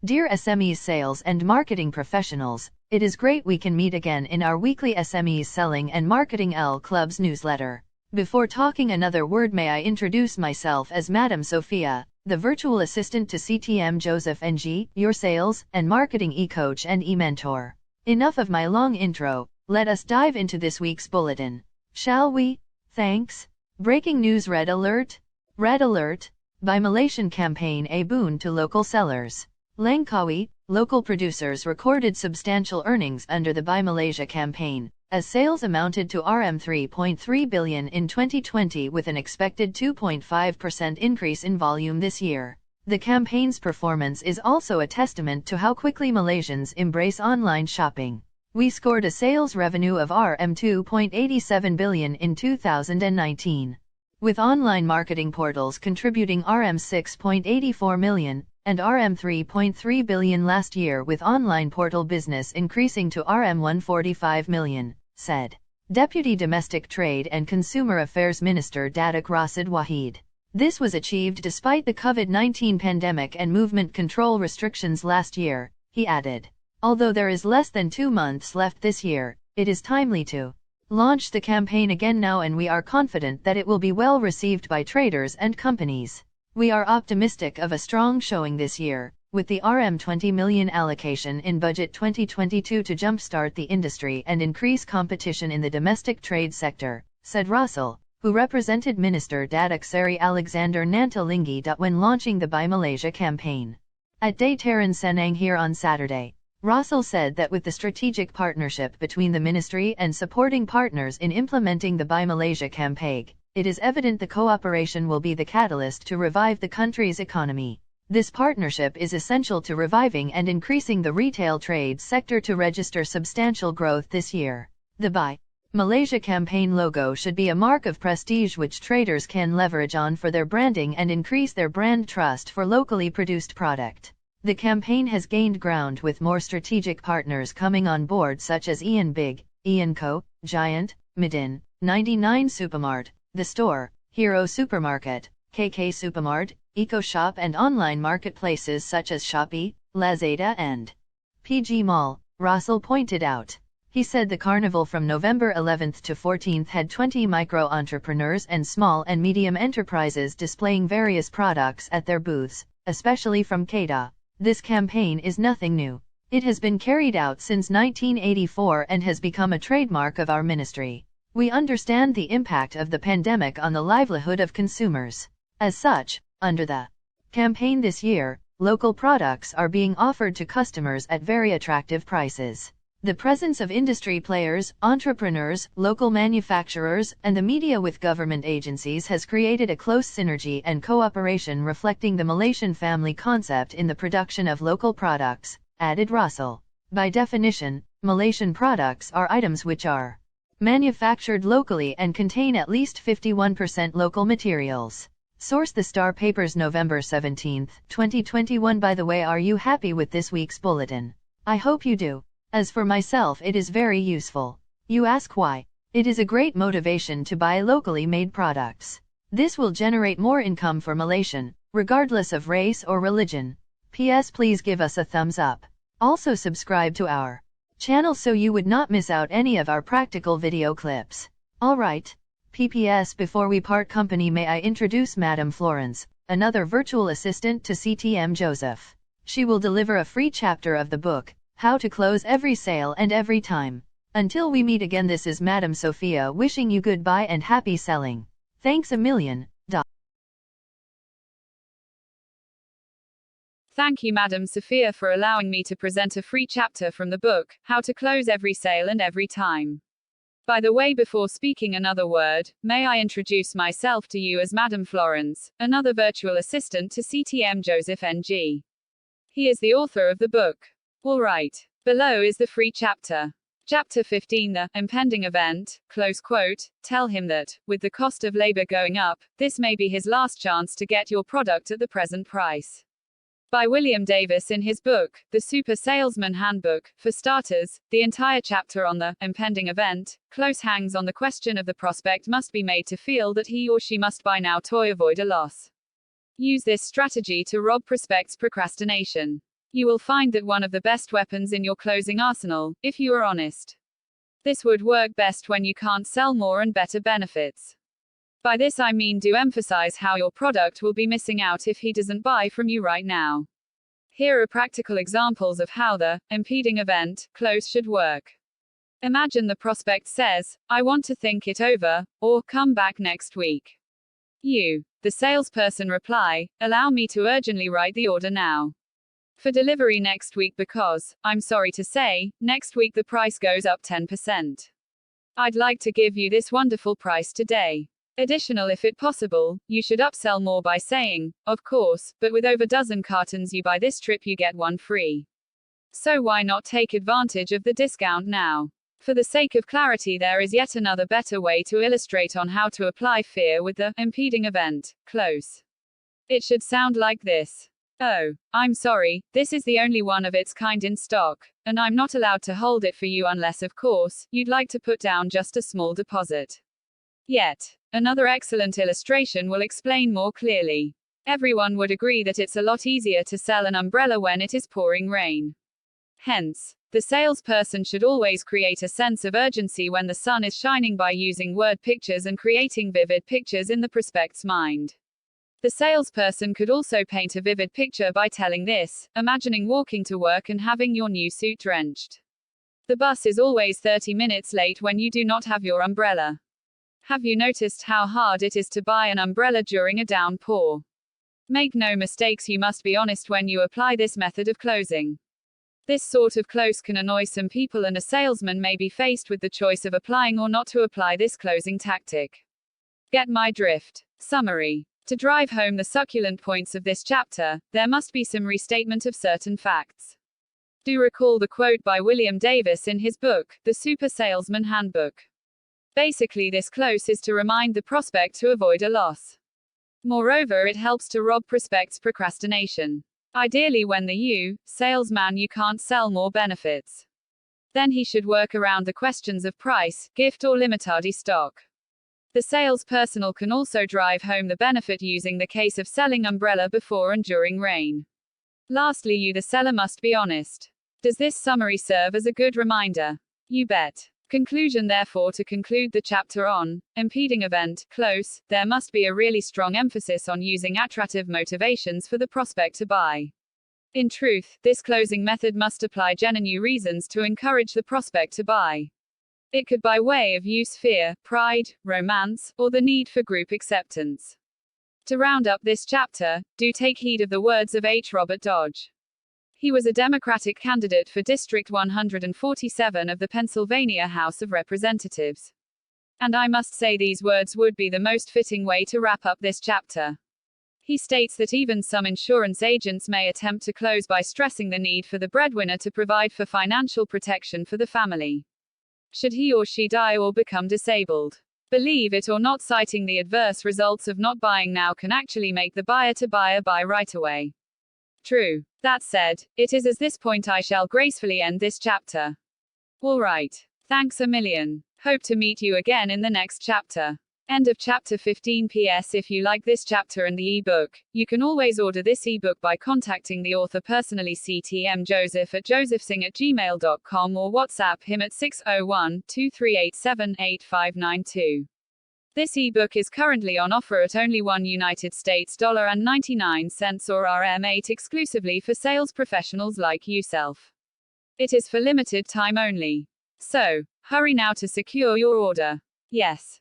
Dear SMEs sales and marketing professionals, it is great we can meet again in our weekly SMEs Selling and Marketing L Club's newsletter. Before talking another word, may I introduce myself as Madam Sophia, the virtual assistant to CTM Joseph NG, your sales and marketing e-coach and e-mentor. Enough of my long intro, let us dive into this week's bulletin. Shall we? Thanks. Breaking news. Red alert. Red alert. By Malaysian campaign A Boon to local sellers. Langkawi, local producers recorded substantial earnings under the Buy Malaysia campaign, as sales amounted to RM3.3 billion in 2020 with an expected 2.5% increase in volume this year. The campaign's performance is also a testament to how quickly Malaysians embrace online shopping. We scored a sales revenue of RM2.87 billion in 2019. With online marketing portals contributing RM6.84 million, and RM3.3 billion last year, with online portal business increasing to RM145 million, said Deputy Domestic Trade and Consumer Affairs Minister Datuk Rasid Wahid. This was achieved despite the COVID-19 pandemic and movement control restrictions last year, he added. Although there is less than 2 months left this year, it is timely to launch the campaign again now, and we are confident that it will be well received by traders and companies. We are optimistic of a strong showing this year, with the RM20 million allocation in Budget 2022 to jumpstart the industry and increase competition in the domestic trade sector, said Russell, who represented Minister Datuk Seri Alexander Nantalinggi when launching the Buy Malaysia campaign. At Dataran Senang here on Saturday, Russell said that with the strategic partnership between the ministry and supporting partners in implementing the Buy Malaysia campaign, it is evident the cooperation will be the catalyst to revive the country's economy. This partnership is essential to reviving and increasing the retail trade sector to register substantial growth this year. The Buy Malaysia campaign logo should be a mark of prestige which traders can leverage on for their branding and increase their brand trust for locally produced product. The campaign has gained ground with more strategic partners coming on board such as Ian Big, Ian Co, Giant, Midin, 99 Supermart, The Store, Hero Supermarket, KK Supermart, EcoShop, and online marketplaces such as Shopee, Lazada and PG Mall, Russell pointed out. He said the carnival from November 11th to 14th had 20 micro-entrepreneurs and small and medium enterprises displaying various products at their booths, especially from Kedah. This campaign is nothing new. It has been carried out since 1984 and has become a trademark of our ministry. We understand the impact of the pandemic on the livelihood of consumers. As such, under the campaign this year, local products are being offered to customers at very attractive prices. The presence of industry players, entrepreneurs, local manufacturers, and the media with government agencies has created a close synergy and cooperation reflecting the Malaysian family concept in the production of local products, added Russell. By definition, Malaysian products are items which are manufactured locally and contain at least 51% local materials. Source: The Star Papers, November 17, 2021. By the way, are you happy with this week's bulletin? I hope you do. As for myself, it is very useful. You ask why? It is a great motivation to buy locally made products. This will generate more income for Malaysian, regardless of race or religion. P.S. Please give us a thumbs up. Also subscribe to our channel so you would not miss out any of our practical video clips. Alright. P.P.S. Before we part company, may I introduce Madam Florence, another virtual assistant to CTM Joseph. She will deliver a free chapter of the book, How to Close Every Sale and Every Time. Until we meet again, this is Madam Sophia wishing you goodbye and happy selling. Thanks a million. Thank you, Madam Sophia, for allowing me to present a free chapter from the book, How to Close Every Sale and Every Time. By the way, before speaking another word, may I introduce myself to you as Madam Florence, another virtual assistant to CTM Joseph NG. He is the author of the book. Alright. Below is the free chapter. Chapter 15, The Impending Event, close quote, tell him that, with the cost of labor going up, this may be his last chance to get your product at the present price. By William Davis in his book, The Super Salesman Handbook. For starters, the entire chapter on the impending event, close hangs on the question of the prospect must be made to feel that he or she must buy now to avoid a loss. Use this strategy to rob prospects' procrastination. You will find that one of the best weapons in your closing arsenal, if you are honest. This would work best when you can't sell more and better benefits. By this I mean do emphasize how your product will be missing out if he doesn't buy from you right now. Here are practical examples of how the impeding event close should work. Imagine the prospect says, "I want to think it over," or "come back next week." You, the salesperson, reply, "Allow me to urgently write the order now. For delivery next week because, I'm sorry to say, next week the price goes up 10%. I'd like to give you this wonderful price today. Additional if it possible, you should upsell more by saying, of course, but with over dozen cartons you buy this trip you get one free. So why not take advantage of the discount now? For the sake of clarity, there is yet another better way to illustrate on how to apply fear with the impeding event close. It should sound like this. Oh, I'm sorry, this is the only one of its kind in stock, and I'm not allowed to hold it for you unless, of course, you'd like to put down just a small deposit. Yet, another excellent illustration will explain more clearly. Everyone would agree that it's a lot easier to sell an umbrella when it is pouring rain. Hence, the salesperson should always create a sense of urgency when the sun is shining by using word pictures and creating vivid pictures in the prospect's mind. The salesperson could also paint a vivid picture by telling this, imagining walking to work and having your new suit drenched. The bus is always 30 minutes late when you do not have your umbrella. Have you noticed how hard it is to buy an umbrella during a downpour? Make no mistakes, you must be honest when you apply this method of closing. This sort of close can annoy some people, and a salesman may be faced with the choice of applying or not to apply this closing tactic. Get my drift? Summary. To drive home the succulent points of this chapter, there must be some restatement of certain facts. Do recall the quote by William Davis in his book, The Super Salesman Handbook. Basically, this close is to remind the prospect to avoid a loss. Moreover, it helps to rob prospects' procrastination. Ideally, when the salesman can't sell more benefits. Then he should work around the questions of price, gift or limitadi stock. The salesperson can also drive home the benefit using the case of selling umbrella before and during rain. Lastly, you the seller must be honest. Does this summary serve as a good reminder? You bet. Conclusion. Therefore, to conclude the chapter on impeding event close, there must be a really strong emphasis on using attractive motivations for the prospect to buy. In truth, this closing method must apply genuine reasons to encourage the prospect to buy. It could by way of use fear, pride, romance, or the need for group acceptance. To round up this chapter, do take heed of the words of H. Robert Dodge. He was a Democratic candidate for District 147 of the Pennsylvania House of Representatives. And I must say these words would be the most fitting way to wrap up this chapter. He states that even some insurance agents may attempt to close by stressing the need for the breadwinner to provide for financial protection for the family, should he or she die or become disabled. Believe it or not, citing the adverse results of not buying now can actually make the buyer to buy right away. True. That said, it is at this point I shall gracefully end this chapter. Alright. Thanks a million. Hope to meet you again in the next chapter. End of chapter 15. PS. If you like this chapter and the ebook, you can always order this ebook by contacting the author personally, ctmjoseph@josephsing@gmail.com, or WhatsApp him at 601-2387-8592. This ebook is currently on offer at only $1.99 or RM8 exclusively for sales professionals like yourself. It is for limited time only. So, hurry now to secure your order. Yes.